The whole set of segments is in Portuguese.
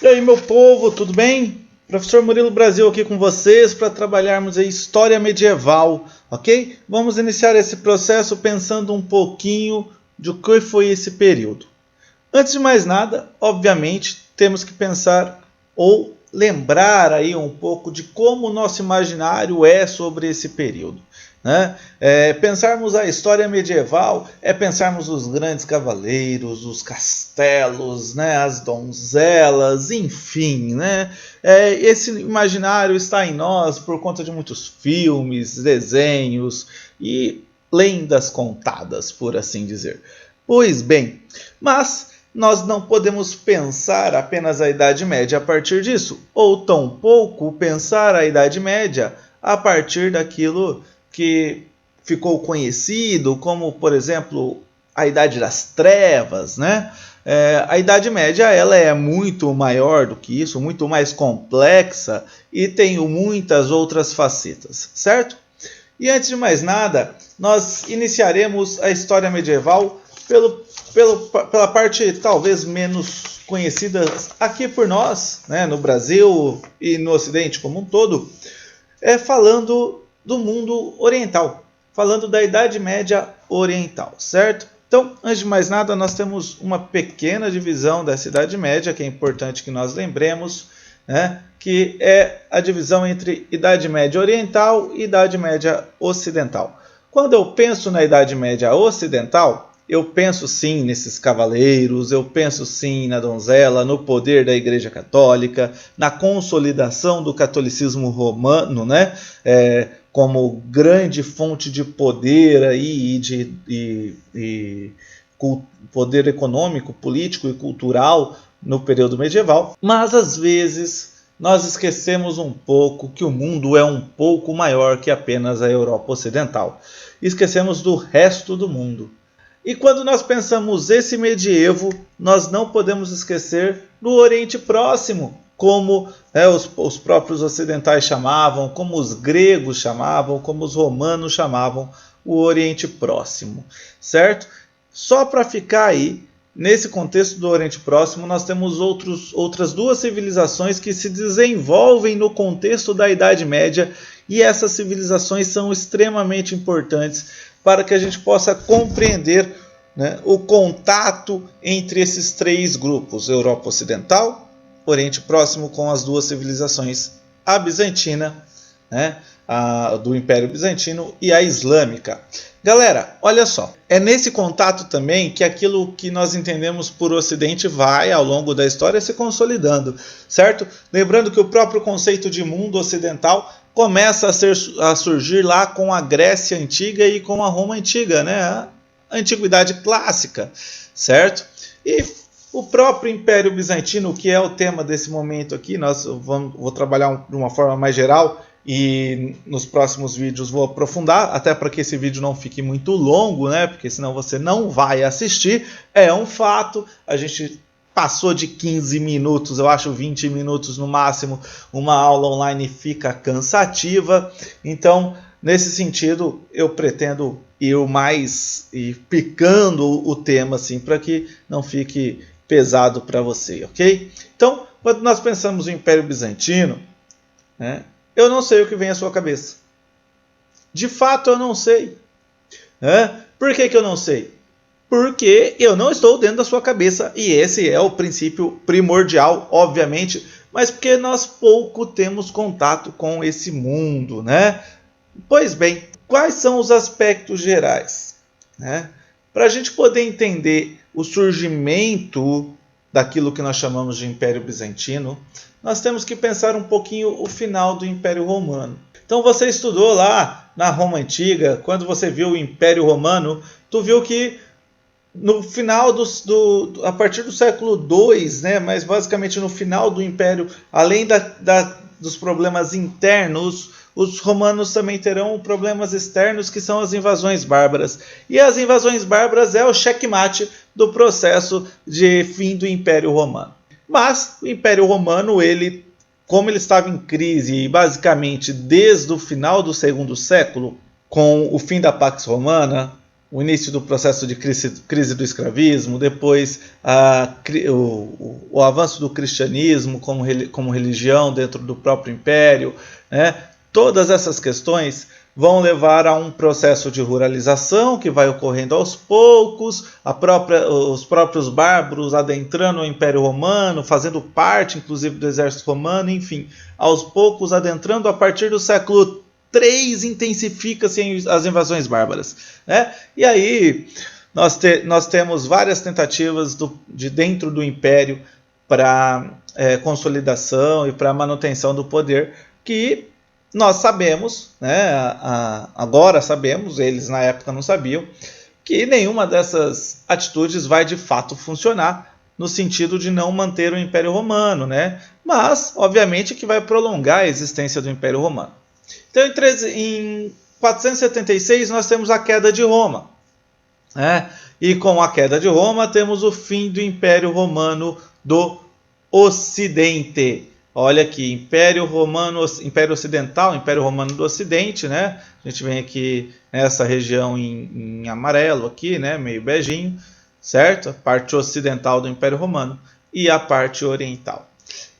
E aí, meu povo, tudo bem? Professor Murilo Brasil aqui com vocês para trabalharmos a história medieval, ok? Vamos iniciar esse processo pensando um pouquinho de o que foi esse período. Antes de mais nada, obviamente, temos que pensar ou lembrar aí um pouco de como o nosso imaginário é sobre esse período. Né? Pensarmos a história medieval é pensarmos os grandes cavaleiros, os castelos, né? As donzelas, enfim. Né? Esse imaginário está em nós por conta de muitos filmes, desenhos e lendas contadas, por assim dizer. Pois bem, mas nós não podemos pensar apenas a Idade Média a partir disso, ou tampouco pensar a Idade Média a partir daquilo que ficou conhecido, como, por exemplo, a Idade das Trevas, né? A Idade Média ela é muito maior do que isso, muito mais complexa e tem muitas outras facetas, certo? E antes de mais nada, nós iniciaremos a história medieval pela parte talvez menos conhecida aqui por nós, né, no Brasil e no Ocidente como um todo, falando do mundo oriental, falando da Idade Média Oriental, certo? Então, antes de mais nada, nós temos uma pequena divisão dessa Idade Média, que é importante que nós lembremos, né, que é a divisão entre Idade Média Oriental e Idade Média Ocidental. Quando eu penso na Idade Média Ocidental, eu penso sim nesses cavaleiros, eu penso sim na donzela, no poder da Igreja Católica, na consolidação do catolicismo romano, né? Como grande fonte de poder aí e poder econômico, político e cultural no período medieval. Mas às vezes nós esquecemos um pouco que o mundo é um pouco maior que apenas a Europa Ocidental. Esquecemos do resto do mundo. E quando nós pensamos esse medievo, nós não podemos esquecer do Oriente Próximo, como os próprios ocidentais chamavam, como os gregos chamavam, como os romanos chamavam o Oriente Próximo, certo? Só para ficar aí, nesse contexto do Oriente Próximo, nós temos outras duas civilizações que se desenvolvem no contexto da Idade Média, e essas civilizações são extremamente importantes para que a gente possa compreender, né, o contato entre esses três grupos, Europa Ocidental, Oriente Próximo, com as duas civilizações, a bizantina, né, do Império Bizantino, e a islâmica. Galera, olha só, é nesse contato também que aquilo que nós entendemos por Ocidente vai, ao longo da história, se consolidando, certo? Lembrando que o próprio conceito de mundo ocidental começa a surgir lá com a Grécia Antiga e com a Roma Antiga, né? A Antiguidade Clássica, certo? E o próprio Império Bizantino, que é o tema desse momento aqui, vou trabalhar de uma forma mais geral, e nos próximos vídeos vou aprofundar, até para que esse vídeo não fique muito longo, né? Porque senão você não vai assistir. É um fato, a gente passou de 15 minutos, eu acho 20 minutos no máximo, uma aula online fica cansativa. Então, nesse sentido, eu pretendo ir picando o tema assim, para que não fique pesado para você, ok? Então, quando nós pensamos no Império Bizantino, né, eu não sei o que vem à sua cabeça. De fato, eu não sei. Por que eu não sei? Porque eu não estou dentro da sua cabeça, e esse é o princípio primordial, obviamente, mas porque nós pouco temos contato com esse mundo, né? Pois bem, quais são os aspectos gerais, né? Para a gente poder entender o surgimento daquilo que nós chamamos de Império Bizantino, nós temos que pensar um pouquinho o final do Império Romano. Então você estudou lá na Roma Antiga, quando você viu o Império Romano, tu viu que no final a partir do século II, né, mas basicamente no final do Império, além dos problemas internos, os romanos também terão problemas externos, que são as invasões bárbaras. E as invasões bárbaras é o checkmate do processo de fim do Império Romano. Mas o Império Romano, como ele estava em crise, basicamente desde o final do segundo século, com o fim da Pax Romana, o início do processo de crise do escravismo, depois o avanço do cristianismo como religião dentro do próprio império, né? Todas essas questões vão levar a um processo de ruralização que vai ocorrendo aos poucos, os próprios bárbaros adentrando o Império Romano, fazendo parte inclusive do exército romano, enfim, aos poucos adentrando a partir do século 3 intensifica-se as invasões bárbaras, né? E aí nós temos várias tentativas de dentro do império para consolidação e para manutenção do poder, que nós sabemos, né? Agora sabemos, eles na época não sabiam, que nenhuma dessas atitudes vai de fato funcionar no sentido de não manter o Império Romano, né? Mas, obviamente, que vai prolongar a existência do Império Romano. Então, em 476, nós temos a queda de Roma, né? E com a queda de Roma, temos o fim do Império Romano do Ocidente. Olha aqui, Império Romano, Império Ocidental, Império Romano do Ocidente, né? A gente vem aqui nessa região em amarelo aqui, né? Meio beijinho, certo? A parte ocidental do Império Romano e a parte oriental.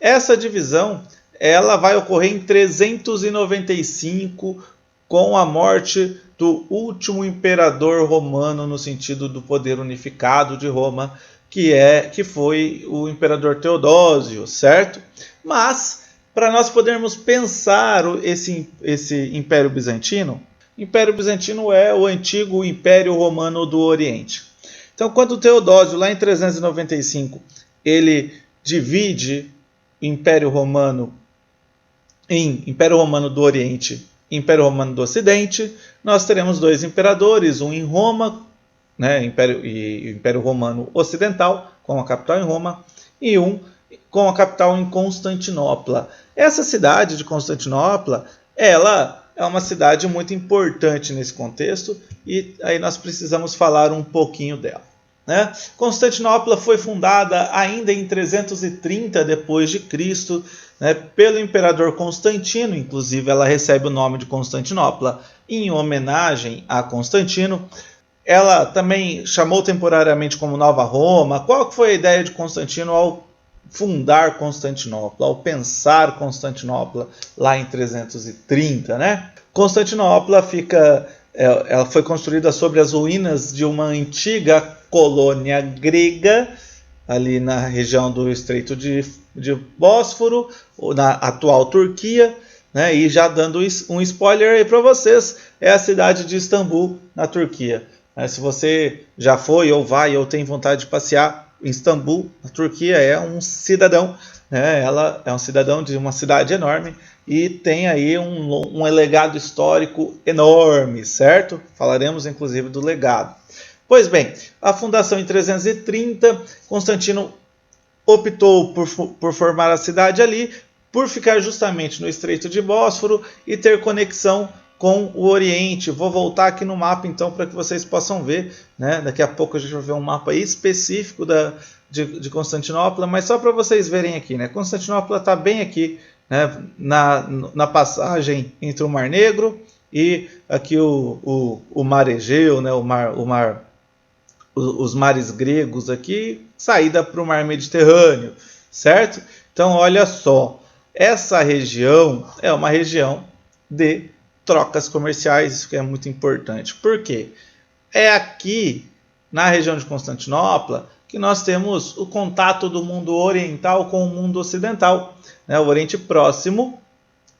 Essa divisão, ela vai ocorrer em 395 com a morte do último imperador romano no sentido do poder unificado de Roma, que foi o imperador Teodósio, certo? Mas, para nós podermos pensar esse Império Bizantino é o antigo Império Romano do Oriente. Então, quando Teodósio, lá em 395, ele divide o Império Romano em Império Romano do Oriente e Império Romano do Ocidente, nós teremos dois imperadores, um em Roma, né, Império Romano Ocidental, com a capital em Roma, e um com a capital em Constantinopla. Essa cidade de Constantinopla, ela é uma cidade muito importante nesse contexto, e aí nós precisamos falar um pouquinho dela, né? Constantinopla foi fundada ainda em 330 d.C., né, pelo imperador Constantino, inclusive ela recebe o nome de Constantinopla em homenagem a Constantino. Ela também chamou temporariamente como Nova Roma. Qual foi a ideia de Constantino ao fundar Constantinopla, ao pensar Constantinopla lá em 330, né? Constantinopla ela foi construída sobre as ruínas de uma antiga colônia grega, ali na região do Estreito de Bósforo, na atual Turquia, né? E já dando um spoiler aí para vocês, é a cidade de Istambul, na Turquia. Se você já foi ou vai ou tem vontade de passear em Istambul, na Turquia, é um cidadão, né? Ela é um cidadão de uma cidade enorme e tem aí um legado histórico enorme, certo? Falaremos inclusive do legado. Pois bem, a fundação em 330, Constantino optou por formar a cidade ali, por ficar justamente no Estreito de Bósforo e ter conexão com o Oriente. Vou voltar aqui no mapa então para que vocês possam ver, né? Daqui a pouco a gente vai ver um mapa específico de Constantinopla, mas só para vocês verem aqui, né? Constantinopla está bem aqui, né? na passagem entre o Mar Negro e aqui o Mar Egeu, né? Os mares gregos aqui, saída para o Mar Mediterrâneo, certo? Então olha só, essa região é uma região de trocas comerciais, isso que é muito importante. Por quê? É aqui, na região de Constantinopla, que nós temos o contato do mundo oriental com o mundo ocidental, né? O Oriente Próximo,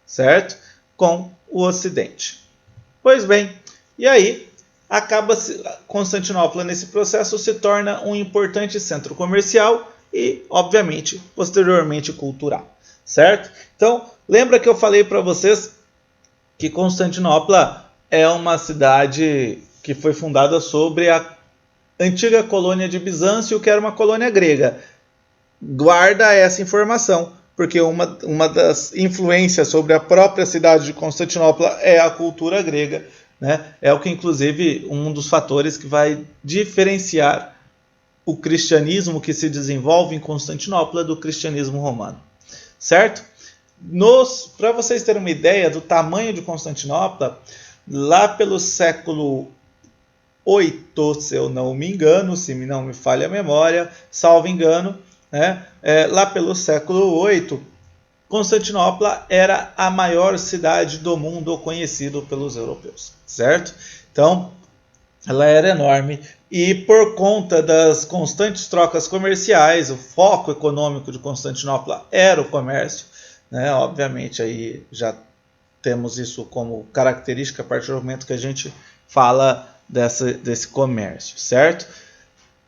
certo? Com o Ocidente. Pois bem, e aí Constantinopla nesse processo se torna um importante centro comercial e, obviamente, posteriormente cultural, certo? Então, lembra que eu falei para vocês que Constantinopla é uma cidade que foi fundada sobre a antiga colônia de Bizâncio, que era uma colônia grega. Guarda essa informação, porque uma das influências sobre a própria cidade de Constantinopla é a cultura grega, né? É o que, inclusive, um dos fatores que vai diferenciar o cristianismo que se desenvolve em Constantinopla do cristianismo romano, certo? Para vocês terem uma ideia do tamanho de Constantinopla, lá pelo século VIII, se eu não me engano, se não me falha a memória, salvo engano, né? Lá pelo século VIII, Constantinopla era a maior cidade do mundo conhecido pelos europeus, certo? Então, ela era enorme e por conta das constantes trocas comerciais, o foco econômico de Constantinopla era o comércio, né? Obviamente aí já temos isso como característica a partir do momento que a gente fala desse comércio, certo?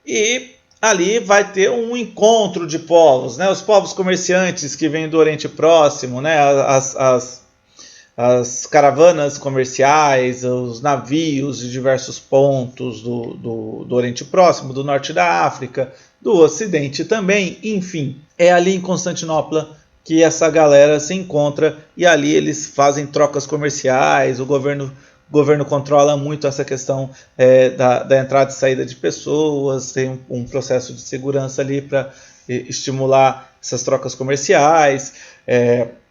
E ali vai ter um encontro de povos, né? Os povos comerciantes que vêm do Oriente Próximo, né? As caravanas comerciais, os navios de diversos pontos do Oriente Próximo, do Norte da África, do Ocidente também, enfim. É ali em Constantinopla que essa galera se encontra e ali eles fazem trocas comerciais, o governo controla muito essa questão da entrada e saída de pessoas, tem um processo de segurança ali para estimular essas trocas comerciais,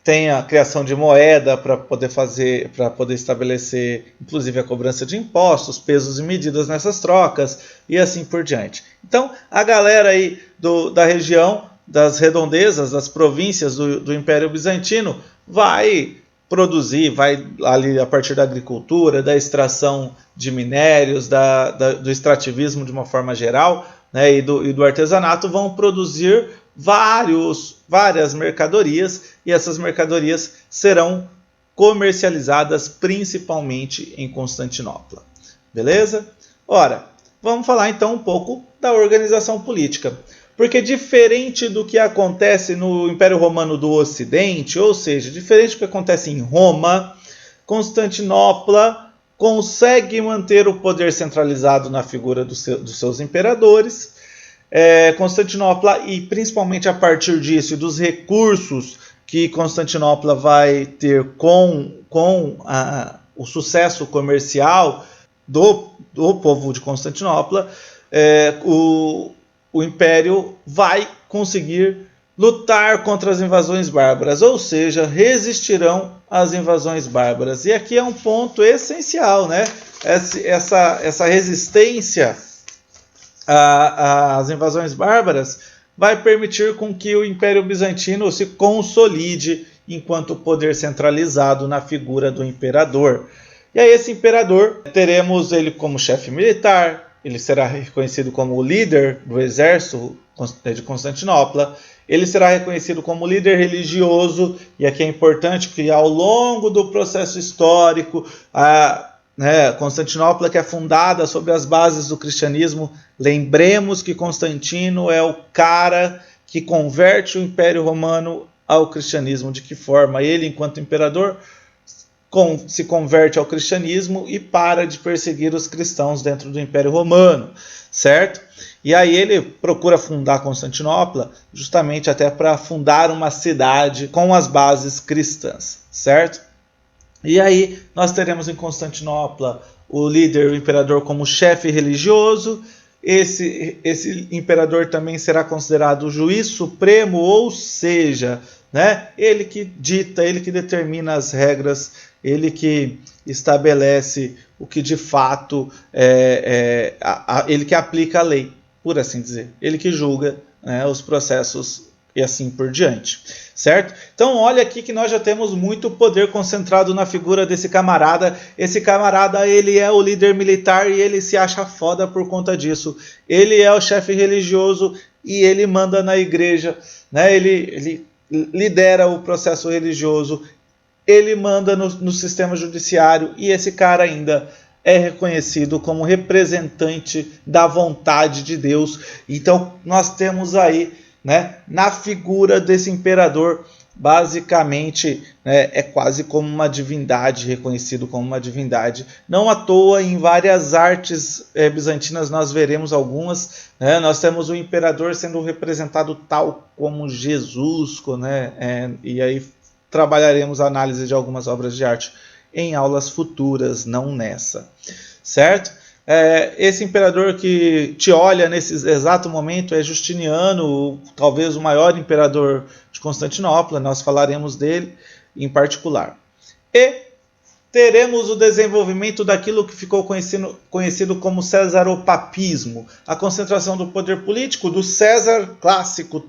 tem a criação de moeda para poder estabelecer, inclusive, a cobrança de impostos, pesos e medidas nessas trocas e assim por diante. Então, a galera aí da região, das redondezas, das províncias do Império Bizantino, vai produzir, vai ali a partir da agricultura, da extração de minérios, do extrativismo de uma forma geral, né, e do artesanato, vão produzir várias mercadorias, e essas mercadorias serão comercializadas principalmente em Constantinopla. Beleza? Ora, vamos falar então um pouco da organização política. Porque diferente do que acontece no Império Romano do Ocidente, ou seja, diferente do que acontece em Roma, Constantinopla consegue manter o poder centralizado na figura dos seus imperadores. Constantinopla, e principalmente a partir disso e dos recursos que Constantinopla vai ter com o sucesso comercial do povo de Constantinopla, o Império vai conseguir lutar contra as invasões bárbaras, ou seja, resistirão às invasões bárbaras. E aqui é um ponto essencial, né? Essa resistência às invasões bárbaras vai permitir com que o Império Bizantino se consolide enquanto poder centralizado na figura do imperador. E aí esse imperador, teremos ele como chefe militar, ele será reconhecido como o líder do exército de Constantinopla, ele será reconhecido como líder religioso, e aqui é importante que ao longo do processo histórico, Constantinopla, que é fundada sobre as bases do cristianismo, lembremos que Constantino é o cara que converte o Império Romano ao cristianismo. De que forma? Ele, enquanto imperador, se converte ao cristianismo e para de perseguir os cristãos dentro do Império Romano, certo? E aí ele procura fundar Constantinopla justamente até para fundar uma cidade com as bases cristãs, certo? E aí nós teremos em Constantinopla o líder, o imperador, como chefe religioso. Esse imperador também será considerado o juiz supremo, ou seja, né, ele que dita, ele que determina as regras, ele que estabelece o que de fato ele que aplica a lei, por assim dizer, ele que julga, né, os processos e assim por diante, certo? Então olha aqui que nós já temos muito poder concentrado na figura desse camarada. Esse camarada, ele é o líder militar e ele se acha foda por conta disso. Ele é o chefe religioso e ele manda na igreja, né? Ele lidera o processo religioso, ele manda no sistema judiciário, e esse cara ainda é reconhecido como representante da vontade de Deus. Então nós temos aí, né, na figura desse imperador, basicamente, né, é quase como uma divindade, reconhecido como uma divindade. Não à toa, em várias artes bizantinas nós veremos algumas, né, nós temos o imperador sendo representado tal como Jesus, né, e aí trabalharemos a análise de algumas obras de arte em aulas futuras, não nessa, certo? Esse imperador que te olha nesse exato momento é Justiniano, talvez o maior imperador de Constantinopla, nós falaremos dele em particular. E teremos o desenvolvimento daquilo que ficou conhecido como cesaropapismo, a concentração do poder político do César, clássico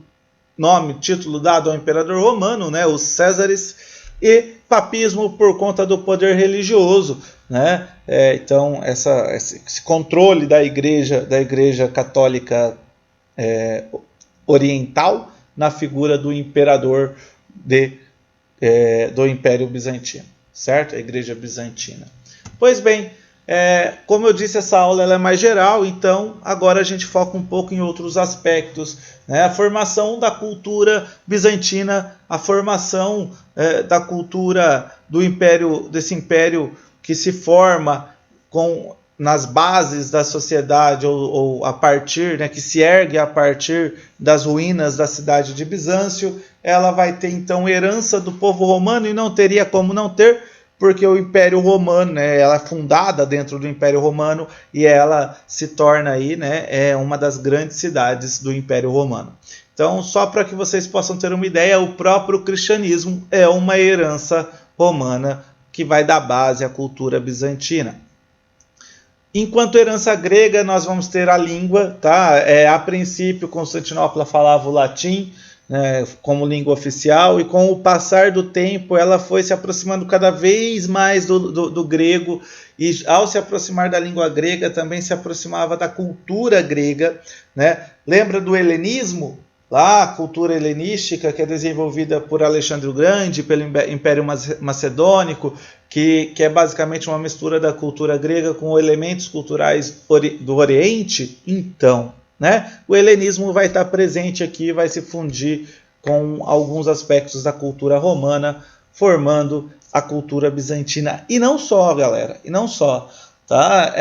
nome, título dado ao imperador romano, né, os Césares, e papismo por conta do poder religioso, né? Então esse controle da igreja católica oriental na figura do imperador do Império Bizantino, certo? A igreja bizantina. Pois bem, como eu disse, essa aula ela é mais geral, então agora a gente foca um pouco em outros aspectos, né? A formação da cultura bizantina, a formação da cultura do império, desse império que se forma nas bases da sociedade ou a partir, né, que se ergue a partir das ruínas da cidade de Bizâncio. Ela vai ter então herança do povo romano e não teria como não ter, porque o Império Romano, né, ela é fundada dentro do Império Romano e ela se torna aí, né, uma das grandes cidades do Império Romano. Então, só para que vocês possam ter uma ideia, o próprio cristianismo é uma herança romana que vai dar base à cultura bizantina. Enquanto herança grega, nós vamos ter a língua, tá? A princípio, Constantinopla falava o latim, né, como língua oficial, e com o passar do tempo ela foi se aproximando cada vez mais do grego, e ao se aproximar da língua grega também se aproximava da cultura grega, né? Lembra do helenismo? Lá, a cultura helenística, que é desenvolvida por Alexandre o Grande, pelo Império Macedônico, que é basicamente uma mistura da cultura grega com elementos culturais do Oriente. Então, né, o helenismo vai estar presente aqui, vai se fundir com alguns aspectos da cultura romana, formando a cultura bizantina. E não só, galera, e não só. Tá?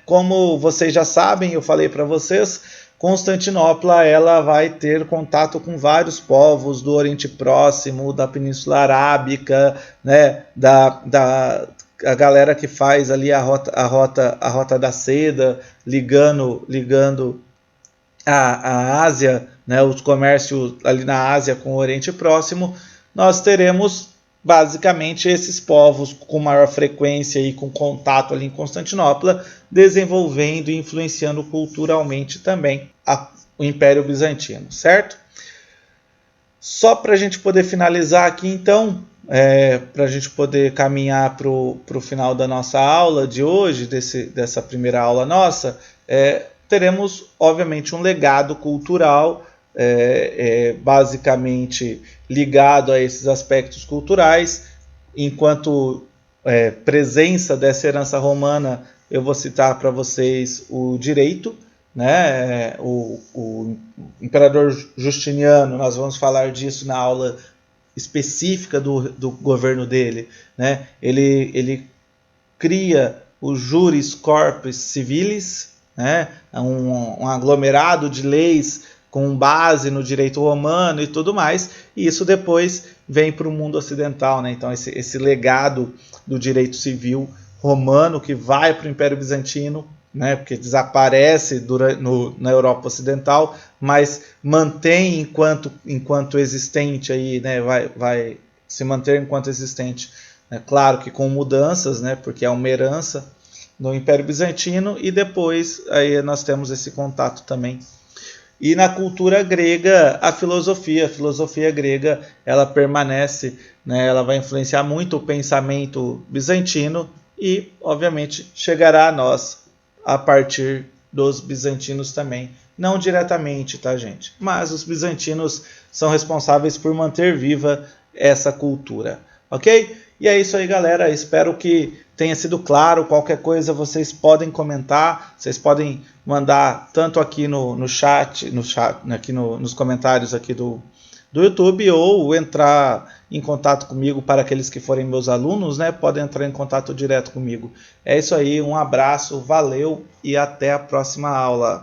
Como vocês já sabem, eu falei para vocês, Constantinopla ela vai ter contato com vários povos do Oriente Próximo, da Península Arábica, né, a galera que faz ali a rota da seda, ligando a Ásia, né, os comércios ali na Ásia com o Oriente Próximo. Nós teremos basicamente esses povos com maior frequência e com contato ali em Constantinopla, desenvolvendo e influenciando culturalmente também o Império Bizantino, certo? Só para a gente poder finalizar aqui, então, para a gente poder caminhar para o final da nossa aula de hoje, dessa primeira aula nossa, teremos, obviamente, um legado cultural, basicamente ligado a esses aspectos culturais. Enquanto presença dessa herança romana, eu vou citar para vocês o direito, né? O imperador Justiniano, nós vamos falar disso na aula específica do governo dele, né? Ele cria o Juris Corpus Civilis, né? Um aglomerado de leis com base no direito romano e tudo mais, e isso depois vem para o mundo ocidental, né? Então esse legado do direito civil romano que vai para o Império Bizantino, né? Porque desaparece na Europa Ocidental, mas mantém enquanto existente aí, né? Vai se manter enquanto existente, né? Claro que com mudanças, né? Porque é uma herança no Império Bizantino, e depois aí nós temos esse contato também. E na cultura grega, a filosofia grega, ela permanece, né, ela vai influenciar muito o pensamento bizantino e, obviamente, chegará a nós a partir dos bizantinos também. Não diretamente, tá, gente? Mas os bizantinos são responsáveis por manter viva essa cultura, ok? E é isso aí, galera. Espero que tenha sido claro. Qualquer coisa vocês podem comentar, vocês podem mandar tanto aqui no chat, aqui nos comentários aqui do YouTube, ou entrar em contato comigo. Para aqueles que forem meus alunos, né, podem entrar em contato direto comigo. É isso aí, um abraço, valeu e até a próxima aula.